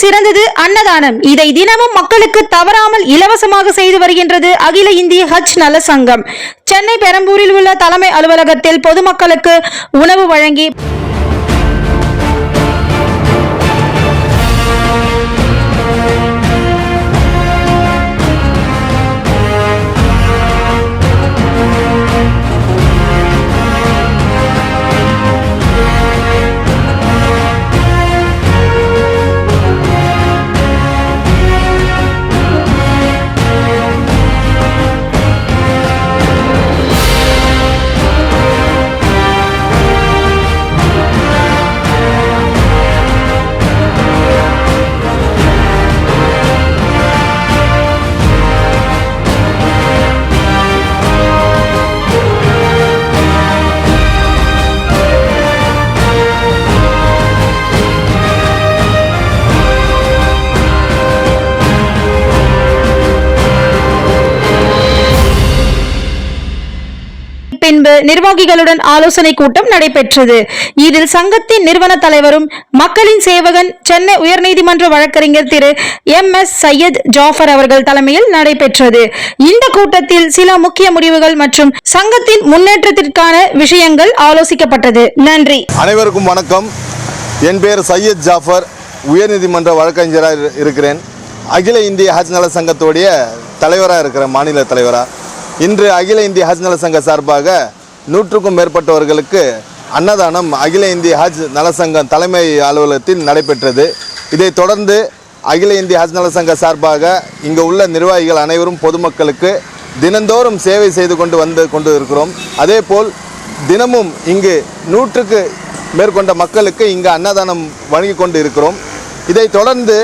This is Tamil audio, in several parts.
சேவைகளில் சிறந்தது அன்னதானம். இதை தினமும் மக்களுக்கு தவறாமல் இலவசமாக செய்து வருகின்றது அகில இந்திய ஹஜ் நல சங்கம். சென்னை பெரம்பூரில் உள்ள தலைமை அலுவலகத்தில் பொதுமக்களுக்கு உணவு வழங்கி பின்பு நிர்வாகிகளுடன் ஆலோசனை கூட்டம் நடைபெற்றது. இதில் சங்கத்தின் நிறுவன தலைவரும் மக்களின் சேவகன் சென்னை உயர்நீதிமன்ற வழக்கறிஞர் திரு MS சையத் ஜாஃபர் அவர்கள் தலைமையில் நடைபெற்றது. இந்த கூட்டத்தில் சில முக்கிய முடிவுகள் மற்றும் சங்கத்தின் முன்னேற்றத்திற்கான விஷயங்கள் ஆலோசிக்கப்பட்டது. நன்றி. அனைவருக்கும் வணக்கம். என் பேர் சையத் ஜாஃபர், உயர்நீதிமன்ற வழக்கறிஞராக இருக்கிறேன். அகில இந்திய ஹஜ் நல சங்கத்துடைய தலைவராக இருக்கிறேன், மாநில தலைவராக. இன்று அகில இந்திய ஹஜ் நல சங்க சார்பாக 100க்கும் மேற்பட்டவர்களுக்கு அன்னதானம் அகில இந்திய ஹஜ் நலசங்கம் தலைமை அலுவலகத்தில் நடைபெற்றது. இதைத் தொடர்ந்து அகில இந்திய ஹஜ் நல சங்க சார்பாக இங்கு உள்ள நிர்வாகிகள் அனைவரும் பொதுமக்களுக்கு தினந்தோறும் சேவை செய்து கொண்டு இருக்கிறோம். அதேபோல் தினமும் இங்கு 100க்கு மேற்கொண்ட மக்களுக்கு இங்கு அன்னதானம் வழங்கி கொண்டு இருக்கிறோம். இதைத் தொடர்ந்து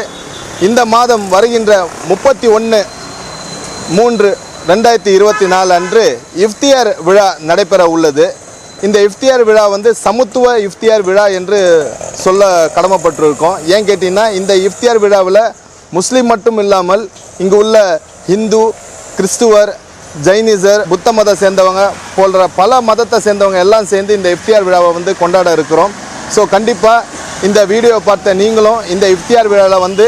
இந்த மாதம் வருகின்ற 31/3/2024 அன்று இஃப்தியார் விழா நடைபெற உள்ளது. இந்த இஃப்தியார் விழா சமத்துவ இஃப்தியார் விழா என்று சொல்ல கடமைப்பட்டிருக்கோம். ஏன் கேட்டிங்கன்னா, இந்த இஃப்தியார் விழாவில் முஸ்லீம் மட்டும் இல்லாமல் இங்கு உள்ள இந்து, கிறிஸ்துவர், ஜைனிசர், புத்த மத சேர்ந்தவங்க போன்ற பல மதத்தை சேர்ந்தவங்க எல்லாம் சேர்ந்து இந்த இஃப்தியார் விழாவை கொண்டாட இருக்கிறோம். ஸோ கண்டிப்பாக இந்த வீடியோ பார்த்த நீங்களும் இந்த இஃப்தியார் விழாவில்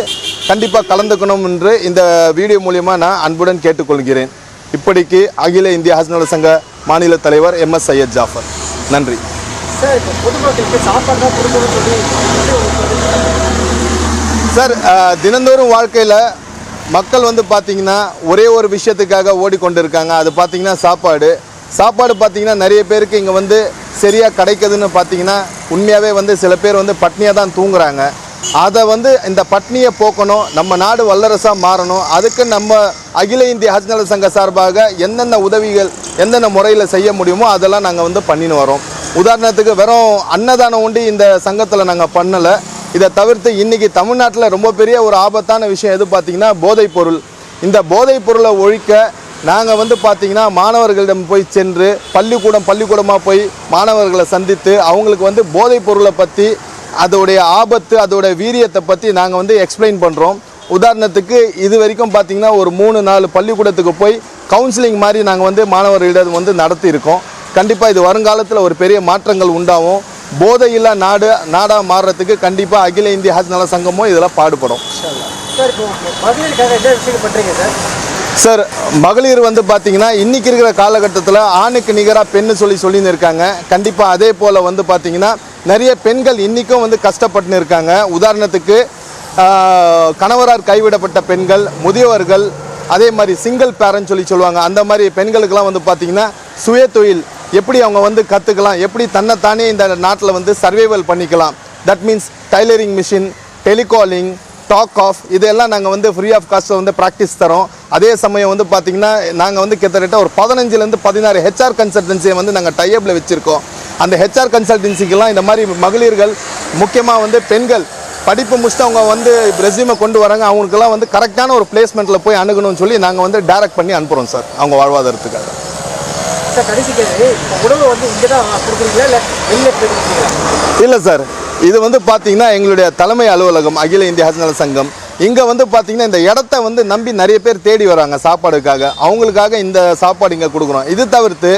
கண்டிப்பாக கலந்துக்கணும் என்று இந்த வீடியோ மூலியமாக நான் அன்புடன் கேட்டுக்கொள்கிறேன். இப்படிக்கு அகில இந்திய ஹஜ் நல சங்க மாநில தலைவர் MS சையத் ஜாஃபர். நன்றி. சார், தினந்தோறும் வாழ்க்கையில் மக்கள் பார்த்திங்கன்னா ஒரே ஒரு விஷயத்துக்காக ஓடிக்கொண்டிருக்காங்க. அது பார்த்திங்கன்னா சாப்பாடு பார்த்திங்கன்னா நிறைய பேருக்கு இங்கே சரியாக கிடைக்குதுன்னு பார்த்திங்கன்னா உண்மையாகவே சில பேர் பட்னியாக தான் தூங்குறாங்க. அதை இந்த பட்னியை போக்கணும், நம்ம நாடு வல்லரசாக மாறணும். அதுக்கு நம்ம அகில இந்திய ஹஜ் நல சங்க சார்பாக என்னென்ன உதவிகள் எந்தெந்த முறையில் செய்ய முடியுமோ அதெல்லாம் நாங்கள் பண்ணின்னு வரோம். உதாரணத்துக்கு வெறும் அன்னதானம் உண்டு இந்த சங்கத்தில் நாங்கள் பண்ணலை. இதை தவிர்த்து இன்றைக்கி தமிழ்நாட்டில் ரொம்ப பெரிய ஒரு ஆபத்தான விஷயம் எது பார்த்திங்கன்னா போதைப் பொருள். இந்த போதைப் பொருளை ஒழிக்க நாங்கள் பார்த்திங்கன்னா மாணவர்களிடம் போய் சென்று பள்ளிக்கூடமாக போய் மாணவர்களை சந்தித்து அவங்களுக்கு போதைப் பொருளை பற்றி, அதோடைய ஆபத்து, அதோடைய வீரியத்தை பற்றி நாங்கள் எக்ஸ்பிளைன் பண்ணுறோம். உதாரணத்துக்கு இது வரைக்கும் பார்த்திங்கன்னா ஒரு 3-4 பள்ளிக்கூடத்துக்கு போய் கவுன்சிலிங் மாதிரி நாங்கள் மாணவர்களிடம் நடத்தியிருக்கோம். கண்டிப்பாக இது வருங்காலத்தில் ஒரு பெரிய மாற்றங்கள் உண்டாகும். போதையில்லா நாடாக மாறுறதுக்கு கண்டிப்பாக அகில இந்திய ஹஜ் நல சங்கமும் இதில் பாடுபடும். சார், மகளிர் பார்த்திங்கன்னா இன்றைக்கி இருக்கிற காலகட்டத்தில் ஆணுக்கு நிகராக பெண்ணு சொல்லின்னு இருக்காங்க. கண்டிப்பாக அதே போல் பார்த்திங்கன்னா நிறைய பெண்கள் இன்றைக்கும் கஷ்டப்பட்டுன்னு இருக்காங்க. உதாரணத்துக்கு கணவரால் கைவிடப்பட்ட பெண்கள், முதியவர்கள், அதே மாதிரி சிங்கிள் பேரண்ட் சொல்லுவாங்க. அந்த மாதிரி பெண்களுக்கெல்லாம் பார்த்திங்கன்னா சுய தொழில் எப்படி அவங்க கற்றுக்கலாம், எப்படி தன்னைத்தானே இந்த நாட்டில் சர்வைவல் பண்ணிக்கலாம். That means tailoring machine, telecalling, talk off, இதெல்லாம் நாங்கள் ஃப்ரீ ஆஃப் காஸ்ட்டில் ப்ராக்டிஸ் தரோம். அதே சமயம் பார்த்திங்கன்னா நாங்கள் கிட்டத்தட்ட ஒரு 15லேருந்து 16 HR கன்சல்டன்சியை நாங்கள் டைஅப்பில் வச்சுருக்கோம். அந்த HR கன்சல்டன்சிக்கெல்லாம் இந்த மாதிரி மகளிர்கள், முக்கியமாக பெண்கள் படிப்பு முடிச்சுட்டு அவங்க ரெஸ்யூமை கொண்டு வராங்க. அவங்களுக்கெல்லாம் கரெக்டான ஒரு பிளேஸ்மெண்ட்டில் போய் அணுகணும்னு சொல்லி நாங்கள் டைரக்ட் பண்ணி அனுப்புகிறோம் சார், அவங்க வாழ்வாதாரத்துக்காக. இல்லை சார், இது பார்த்திங்கன்னா எங்களுடைய தலைமை அலுவலகம் அகில இந்திய ஹஜ் நல சங்கம் இங்கே வந்து பார்த்திங்கன்னா இந்த இடத்த வந்து நம்பி நிறைய பேர் தேடி வராங்க சாப்பாடுக்காக. அவங்களுக்காக இந்த சாப்பாடு இங்கே கொடுக்குறோம். இது தவிர்த்து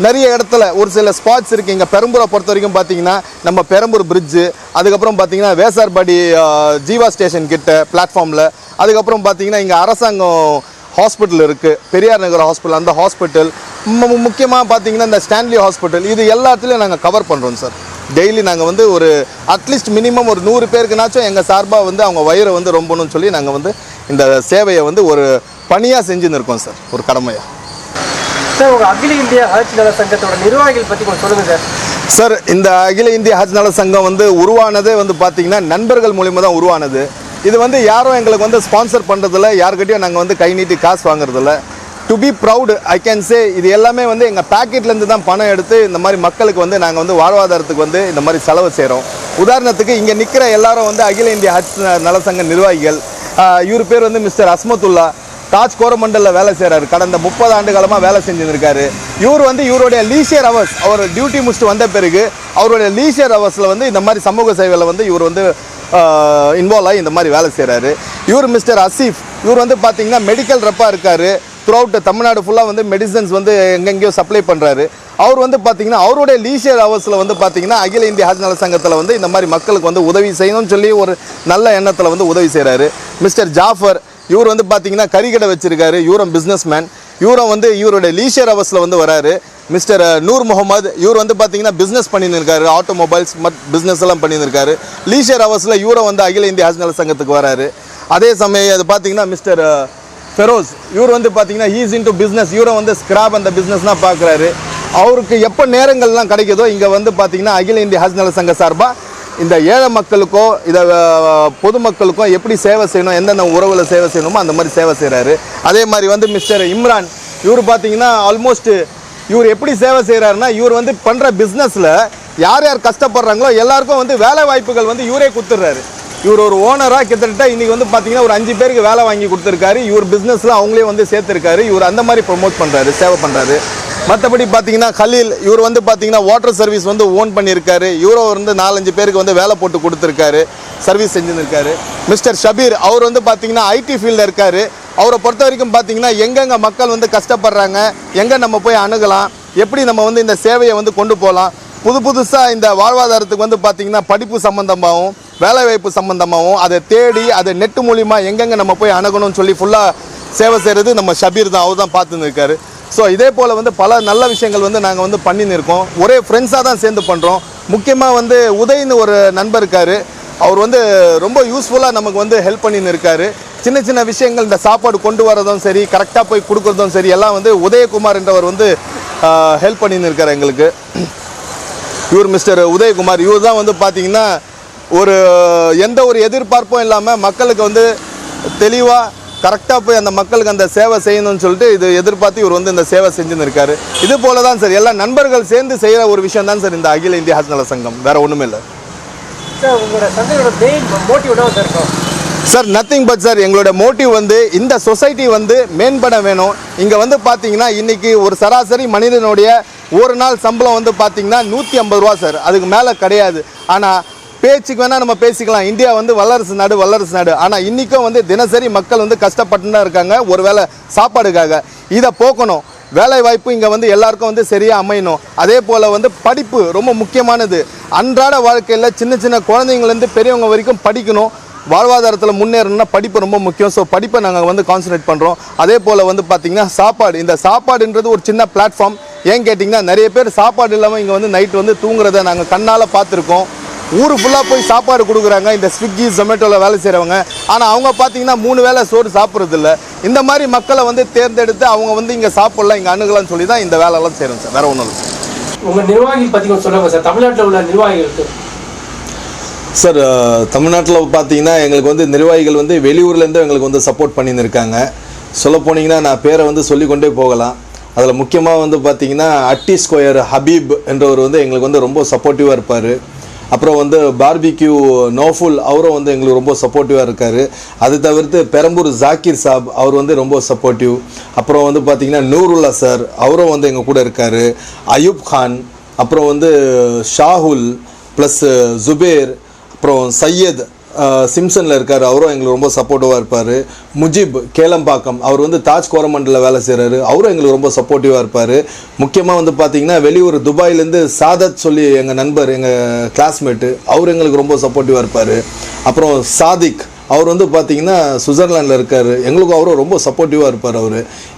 நிறைய இடத்துல ஒரு சில ஸ்பாட்ஸ் இருக்குது. இங்கே பெரம்பூரை பொறுத்த வரைக்கும் பார்த்திங்கன்னா நம்ம பெரம்பூர் பிரிட்ஜு, அதுக்கப்புறம் பார்த்திங்கன்னா வேசார்பாடி ஜீவா ஸ்டேஷன் கிட்ட பிளாட்ஃபார்மில், அதுக்கப்புறம் பார்த்திங்கன்னா இங்கே அரசாங்கம் ஹாஸ்பிட்டல் இருக்குது, பெரியார் நகர் ஹாஸ்பிட்டல், அந்த ஹாஸ்பிட்டல், முக்கியமாக பார்த்திங்கன்னா இந்த ஸ்டான்லி ஹாஸ்பிட்டல், இது எல்லாத்துலேயும் நாங்கள் கவர் பண்ணுறோம் சார். டெய்லி நாங்கள் வந்து ஒரு அட்லீஸ்ட் மினிமம் ஒரு 100 பேருக்குனாச்சும் எங்கள் சார்பாக வந்து அவங்க வயிறை வந்து ரொம்பணும்னு சொல்லி நாங்கள் வந்து இந்த சேவையை வந்து ஒரு பணியாக செஞ்சுன்னு இருக்கோம் சார், ஒரு கடமையாக. சார், உங்கள் அகில இந்திய ஹஜ் நல சங்கத்தோட நிர்வாகிகள் பற்றி கொஞ்சம் சொல்லுங்கள் சார். சார், இந்த அகில இந்திய ஹஜ் நல சங்கம் வந்து உருவானதே வந்து பார்த்திங்கன்னா நண்பர்கள் மூலிமா தான் உருவானது. இது வந்து யாரும் எங்களுக்கு வந்து ஸ்பான்சர் பண்ணுறதில்ல, யாருக்கிட்டையும் நாங்கள் வந்து கை நீட்டி காசு வாங்குறதில்ல. To be proud I can say, இது எல்லாமே வந்து எங்கள் பேக்கெட்லேருந்து தான் பணம் எடுத்து இந்த மாதிரி மக்களுக்கு வந்து நாங்கள் வந்து வாழ்வாதாரத்துக்கு வந்து இந்த மாதிரி செலவு செய்கிறோம். உதாரணத்துக்கு இங்கே நிற்கிற எல்லாரும் வந்து அகில இந்திய ஹஜ் நலசங்க நிர்வாகிகள். இவர் பேர் வந்து மிஸ்டர் அஸ்மத்துல்லா, தாஜ் கோரமண்டலில் வேலை செய்கிறாரு. கடந்த 30 ஆண்டு காலமாக வேலை செஞ்சுருக்காரு. இவர் வந்து இவருடைய லீஷர் ஹவர்ஸ், அவர் டியூட்டி முடிச்சுட்டு வந்த பிறகு அவருடைய லீஷர் ஹவர்ஸில் வந்து இந்த மாதிரி சமூக சேவையில் வந்து இவர் வந்து இன்வால்வ் ஆகி இந்த மாதிரி வேலை செய்கிறாரு. இவர் மிஸ்டர் அசீஃப், இவர் வந்து பார்த்திங்கன்னா மெடிக்கல் ரெப்பாக இருக்கார். த்ரூ அவுட் தமிழ்நாடு ஃபுல்லாக வந்து மெடிசன்ஸ் வந்து எங்கெங்கேயோ சப்ளை பண்ணுறாரு. அவர் வந்து பார்த்திங்கன்னா அவருடைய லீஷர் ஹவர்ஸில் வந்து பார்த்திங்கன்னா அகில இந்திய ஹஜ் நல சங்கத்தில் வந்து இந்த மாதிரி மக்களுக்கு வந்து உதவி செய்யணும்னு சொல்லி ஒரு நல்ல எண்ணத்தில் வந்து உதவி செய்கிறாரு. மிஸ்டர் ஜாஃபர், இவர் வந்து பார்த்திங்கன்னா கறிக்கடை வச்சுருக்காரு. இவரும் பிஸ்னஸ் மேன். இவரும் வந்து இவருடைய லீஷர் ஹவர்ஸில் வந்து வராரு. மிஸ்டர் நூர் முகமது, இவர் வந்து பார்த்திங்கன்னா பிஸ்னஸ் பண்ணின்னு இருக்காரு, ஆட்டோமொபைல்ஸ் பிஸ்னஸ் எல்லாம் பண்ணின்னு இருக்காரு. லீஷர் ஹவர்ஸில் இவரும் வந்து அகில இந்திய ஹஜ் நல சங்கத்துக்கு வராரு. அதே சமயம் அது பார்த்திங்கன்னா மிஸ்டர் ஃபெரோஸ், இவர் வந்து பார்த்திங்கன்னா ஹீஸ் இன்டு பிஸ்னஸ். இவரை வந்து ஸ்கிராப் அந்த பிஸ்னஸ் தான் பார்க்குறாரு. அவருக்கு எப்போ நேரங்கள்லாம் கிடைக்குதோ இங்கே வந்து பார்த்திங்கன்னா அகில இந்திய ஹஜ் நல சங்க சார்பாக இந்த ஏழை மக்களுக்கோ இதை பொதுமக்களுக்கோ எப்படி சேவை செய்யணும், எந்தெந்த உறவில் சேவை செய்யணுமோ அந்த மாதிரி சேவை செய்கிறாரு. அதே மாதிரி வந்து மிஸ்டர் இம்ரான், இவர் பார்த்திங்கன்னா ஆல்மோஸ்ட் இவர் எப்படி சேவை செய்கிறாருன்னா, இவர் வந்து பண்ணுற பிஸ்னஸில் யார் யார் கஷ்டப்படுறாங்களோ எல்லாருக்கும் வந்து வேலை வாய்ப்புகள் வந்து இவரே கொடுத்துட்றாரு. இவர் ஒரு ஓனராக கிட்டத்தட்ட இன்றைக்கி வந்து பார்த்திங்கன்னா ஒரு 5 பேருக்கு வேலை வாங்கி கொடுத்துருக்காரு. இவர் பிஸ்னஸில் அவங்களே வந்து சேர்த்துருக்காரு. இவர் அந்த மாதிரி ப்ரொமோட் பண்ணுறாரு, சேவை பண்ணுறாரு. மற்றபடி பார்த்திங்கன்னா கலீல், இவர் வந்து பார்த்திங்கன்னா வாட்டர் சர்வீஸ் வந்து ஓன் பண்ணியிருக்காரு. இவரும் வந்து 4-5 பேருக்கு வந்து வேலை போட்டு கொடுத்துருக்காரு, சர்வீஸ் செஞ்சுருக்காரு. மிஸ்டர் ஷபீர், அவர் வந்து பார்த்திங்கன்னா ஐடி ஃபீல்டில் இருக்கார். அவரை பொறுத்த வரைக்கும் பார்த்திங்கன்னா எங்கெங்கே மக்கள் வந்து கஷ்டப்படுறாங்க, எங்கே நம்ம போய் அணுகலாம், எப்படி நம்ம வந்து இந்த சேவையை வந்து கொண்டு போகலாம், புதுசாக இந்த வாழ்வாதாரத்துக்கு வந்து பார்த்திங்கன்னா படிப்பு சம்மந்தமாகவும் வேலைவாய்ப்பு சம்மந்தமாகவும் அதை தேடி அதை நெட்டு மூலிமா எங்கெங்கே நம்ம போய் அணுகணும்னு சொல்லி ஃபுல்லாக சேவை செய்கிறது நம்ம ஷபீர் தான். அவர் தான் பார்த்துன்னு இருக்காரு. ஸோ இதே போல் வந்து பல நல்ல விஷயங்கள் வந்து நாங்கள் வந்து பண்ணின்னு இருக்கோம். ஒரே ஃப்ரெண்ட்ஸாக தான் சேர்ந்து பண்ணுறோம். முக்கியமாக வந்து உதய்னு ஒரு நண்பர் இருக்கார். அவர் வந்து ரொம்ப யூஸ்ஃபுல்லாக நமக்கு வந்து ஹெல்ப் பண்ணின்னு இருக்கார். சின்ன சின்ன விஷயங்கள் இந்த சாப்பாடு கொண்டு வரதும் சரி, கரெக்டாக போய் கொடுக்குறதும் சரி, எல்லாம் வந்து உதயகுமார் என்றவர் வந்து ஹெல்ப் பண்ணின்னு இருக்கார் எங்களுக்கு. இவர் மிஸ்டர் உதயகுமார், இவர் தான் வந்து பார்த்திங்கன்னா ஒரு எந்த ஒரு எதிர்பார்ப்பும் இல்லாமல் மக்களுக்கு வந்து தெளிவாக கரெக்டாக போய் அந்த மக்களுக்கு அந்த சேவை செய்யணும்னு சொல்லிட்டு இது எதிர்பார்த்து இவர் வந்து இந்த சேவை செஞ்சுன்னு இருக்காரு. இது போல தான் சார் எல்லா நண்பர்கள் சேர்ந்து செய்கிற ஒரு விஷயம் தான் சார் இந்த அகில இந்திய ஹஜ் நல சங்கம், வேறு ஒன்றுமே இல்லை சார். உங்களோட சங்கத்தோட மெயின் மோட்டிவ் தான் சார் இருக்கும் சார். நத்திங் பட் சார், எங்களோட மோட்டிவ் வந்து இந்த சொசைட்டி வந்து மேம்பட வேணும். இங்கே வந்து பார்த்தீங்கன்னா இன்றைக்கி ஒரு சராசரி மனிதனுடைய ஒரு நாள் சம்பளம் வந்து பார்த்திங்கன்னா 150 ரூபா சார், அதுக்கு மேலே கிடையாது. ஆனால் பேச்சுக்கு வேணால் நம்ம பேசிக்கலாம், இந்தியா வந்து வல்லரசு நாடு. ஆனால் இன்றைக்கும் வந்து தினசரி மக்கள் வந்து கஷ்டப்பட்டு தான் இருக்காங்க ஒரு வேளை சாப்பாடுக்காக. இதை போக்கணும். வேலை வாய்ப்பு இங்கே வந்து எல்லாருக்கும் வந்து சரியாக அமையணும். அதே போல் வந்து படிப்பு ரொம்ப முக்கியமானது. அன்றாட வாழ்க்கையில் சின்ன சின்ன குழந்தைங்கள்லேருந்து பெரியவங்க வரைக்கும் படிக்கணும். வாழ்வாதாரத்தில் முன்னேறணும்னா படிப்பு ரொம்ப முக்கியம். ஸோ படிப்பை நாங்கள் வந்து கான்சன்ட்ரேட் பண்ணுறோம். அதே போல் வந்து பார்த்திங்கன்னா சாப்பாடு, இந்த சாப்பாடுன்றது ஒரு சின்ன பிளாட்ஃபார்ம். ஏன் கேட்டிங்கன்னா நிறைய பேர் சாப்பாடு இல்லாமல் இங்கே வந்து நைட் வந்து தூங்குறத நாங்கள் கண்ணால் பார்த்துருக்கோம். ஊர் ஃபுல்லாக போய் சாப்பாடு கொடுக்குறாங்க இந்த ஸ்விக்கி ஜொமேட்டோவில் வேலை செய்கிறவங்க. ஆனால் அவங்க பார்த்திங்கன்னா 3 வேளை சோறு சாப்பிட்றதில்ல. இந்த மாதிரி மக்களை வந்து தேர்ந்தெடுத்து அவங்க வந்து இங்கே சாப்பிட்லாம், இங்கே அணுகலாம்னு சொல்லி தான் இந்த வேலையெல்லாம் செய்கிறோம் சார், வேறு ஒன்றும் இல்லை. உங்கள் நிர்வாகிகள் பற்றி கொஞ்சம் சொல்லுங்கள் சார். தமிழ்நாட்டில் உள்ள நிர்வாகிகளுக்கு சார், தமிழ்நாட்டில் பார்த்தீங்கன்னா எங்களுக்கு வந்து நிர்வாகிகள் வந்து வெளியூர்லேருந்து எங்களுக்கு வந்து சப்போர்ட் பண்ணின்னு இருக்காங்க. சொல்ல போனீங்கன்னா நான் பேரை வந்து சொல்லிக்கொண்டே போகலாம். அதில் முக்கியமாக வந்து பார்த்திங்கன்னா அட்டி ஸ்கொயர் ஹபீப் என்றவர் வந்து எங்களுக்கு வந்து ரொம்ப சப்போர்ட்டிவாக இருப்பார். அப்புறம் வந்து பார்பிக்யூ நோஃபுல், அவரும் வந்து எங்களுக்கு ரொம்ப சப்போர்ட்டிவாக இருக்கார். அது தவிர்த்து பெரம்பூர் ஜாக்கிர் சாப், அவர் வந்து ரொம்ப சப்போர்ட்டிவ். அப்புறம் வந்து பார்த்திங்கன்னா நூருல்லா சார், அவரும் வந்து எங்கள் கூட இருக்கார். அயூப் கான், அப்புறம் வந்து ஷாகுல் ப்ளஸ் ஜுபேர், அப்புறம் சையத் சிம்சனில் இருக்கார், அவரும் எங்களுக்கு ரொம்ப சப்போர்ட்டிவாக இருப்பார். முஜிப் கேளம்பாக்கம், அவர் வந்து தாஜ் கோரமண்டலில் வேலை செய்கிறாரு, அவரும் எங்களுக்கு ரொம்ப சப்போர்ட்டிவாக இருப்பார். முக்கியமாக வந்து பார்த்திங்கன்னா வெளியூர் துபாயிலேருந்து சாதத் சொல்லி எங்கள் நண்பர், எங்கள் கிளாஸ்மேட்டு, அவர் எங்களுக்கு ரொம்ப சப்போர்ட்டிவாக இருப்பார். அப்புறம் சாதிக், அவர் வந்து பார்த்திங்கன்னா சுவிட்சர்லாண்டில் இருக்கார், எங்களுக்கும் அவரும் ரொம்ப சப்போர்ட்டிவாக இருப்பார். அவர்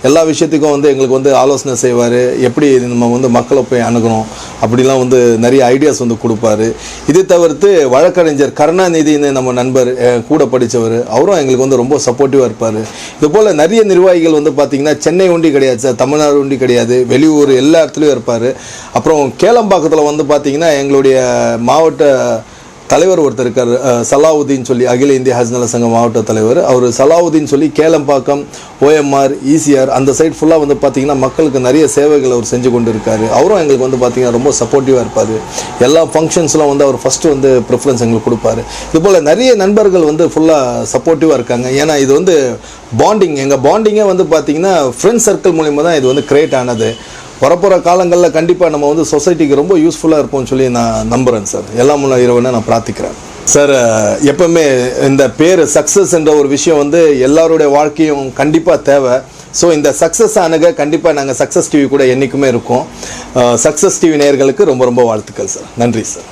எல்லா விஷயத்துக்கும் வந்து எங்களுக்கு வந்து ஆலோசனை செய்வார், எப்படி நம்ம வந்து மக்களை போய் அணுகணும் அப்படிலாம் வந்து நிறைய ஐடியாஸ் வந்து கொடுப்பாரு. இது தவிர்த்து வழக்கறிஞர் கருணாநிதினு நம்ம நண்பர் கூட படித்தவர், அவரும் எங்களுக்கு வந்து ரொம்ப சப்போர்ட்டிவாக இருப்பார். இதுபோல் நிறைய நிர்வாகிகள் வந்து பார்த்திங்கன்னா சென்னை ஒண்டி கிடையாது சார், தமிழ்நாடு ஒண்டி கிடையாது, வெளியூர் எல்லா இடத்துலையும் இருப்பார். அப்புறம் கேளம்பாக்கத்தில் வந்து பார்த்திங்கன்னா எங்களுடைய மாவட்ட தலைவர் ஒருத்தர் இருக்கார், சலாவுதீன் சொல்லி, அகில இந்திய ஹஜ் நல சங்க மாவட்ட தலைவர். அவர் சலாவுதீன் சொல்லி கேளம்பாக்கம், OMR, ECR அந்த சைட் ஃபுல்லாக வந்து பார்த்திங்கன்னா மக்களுக்கு நிறைய சேவைகள் அவர் செஞ்சு கொண்டு இருக்கார். அவரும் எங்களுக்கு வந்து பார்த்திங்கன்னா ரொம்ப சப்போர்ட்டிவாக இருப்பார். எல்லா ஃபங்க்ஷன்ஸ்லாம் வந்து அவர் ஃபஸ்ட்டு வந்து ப்ரிஃபரன்ஸ் எங்களுக்கு கொடுப்பாரு. இதுபோல் நிறைய நண்பர்கள் வந்து ஃபுல்லாக சப்போர்ட்டிவாக இருக்காங்க. ஏன்னா இது வந்து பாண்டிங், எங்கள் பாண்டிங்கே வந்து பார்த்திங்கன்னா ஃப்ரெண்ட்ஸ் சர்க்கிள் மூலிமா தான் இது வந்து கிரியேட் ஆனது. வரப்போகிற காலங்களில் கண்டிப்பாக நம்ம வந்து சொசைட்டிக்கு ரொம்ப யூஸ்ஃபுல்லாக இருப்போம்னு சொல்லி நான் நம்புகிறேன் சார். எல்லாம் உள்ள இறைவனை நான் பிரார்த்திக்கிறேன் சார். எப்பவுமே இந்த பேர் சக்ஸஸ் என்ற ஒரு விஷயம் வந்து எல்லாருடைய வாழ்க்கையும் கண்டிப்பாக தேவை. ஸோ இந்த சக்ஸஸ் அணுக கண்டிப்பாக நாங்கள் சக்ஸஸ் டிவி கூட என்றைக்குமே இருக்கோம். சக்ஸஸ் டிவி நேயர்களுக்கு ரொம்ப ரொம்ப வாழ்த்துக்கள் சார். நன்றி சார்.